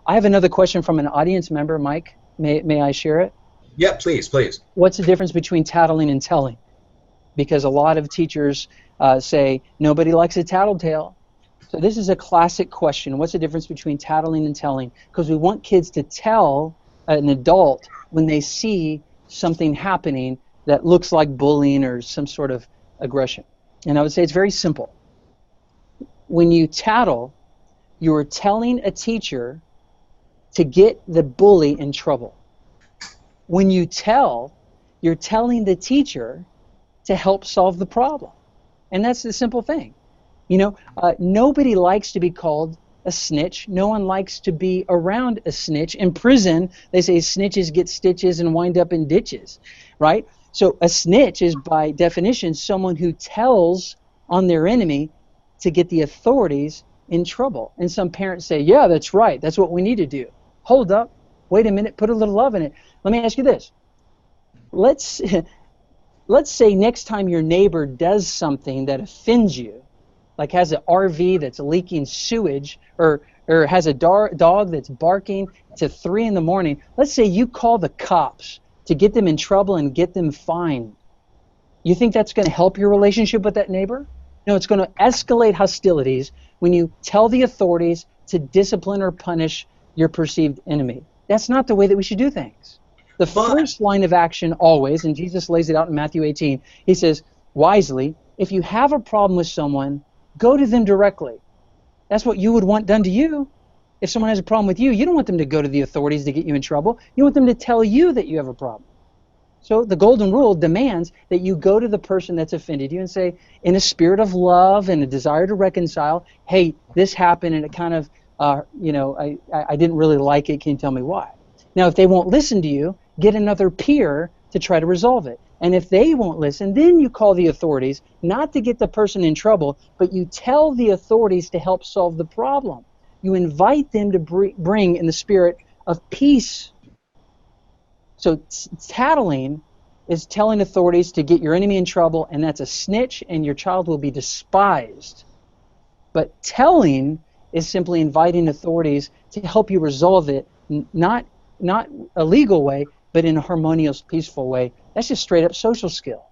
I have another question from an audience member, Mike. May I share it? Yeah, please, please. What's the difference between tattling and telling? Because a lot of teachers say, nobody likes a tattletale. So this is a classic question. What's the difference between tattling and telling? Because we want kids to tell an adult when they see something happening that looks like bullying or some sort of aggression. And I would say it's very simple. When you tattle, you're telling a teacher to get the bully in trouble. When you tell, you're telling the teacher to help solve the problem. And that's the simple thing. You know, nobody likes to be called a snitch. No one likes to be around a snitch. In prison, they say snitches get stitches and wind up in ditches, right? So a snitch is by definition someone who tells on their enemy to get the authorities in trouble. And some parents say, yeah, that's right. That's what we need to do. Hold up. Wait a minute. Put a little love in it. Let me ask you this. Let's say next time your neighbor does something that offends you, like has an RV that's leaking sewage or has a dog that's barking to 3 in the morning, let's say you call the cops to get them in trouble and get them fined. You think that's going to help your relationship with that neighbor? No, it's going to escalate hostilities when you tell the authorities to discipline or punish your perceived enemy. That's not the way that we should do things. The first line of action always, and Jesus lays it out in Matthew 18, he says, wisely, if you have a problem with someone, go to them directly. That's what you would want done to you. If someone has a problem with you, you don't want them to go to the authorities to get you in trouble. You want them to tell you that you have a problem. So the golden rule demands that you go to the person that's offended you and say, in a spirit of love and a desire to reconcile, hey, this happened and it kind of, I didn't really like it. Can you tell me why? Now, if they won't listen to you, get another peer to try to resolve it. And if they won't listen, then you call the authorities, not to get the person in trouble, but you tell the authorities to help solve the problem. You invite them to bring in the spirit of peace. So tattling is telling authorities to get your enemy in trouble, and that's a snitch, and your child will be despised. But telling is simply inviting authorities to help you resolve it, not a legal way, but in a harmonious, peaceful way. That's just straight up social skill.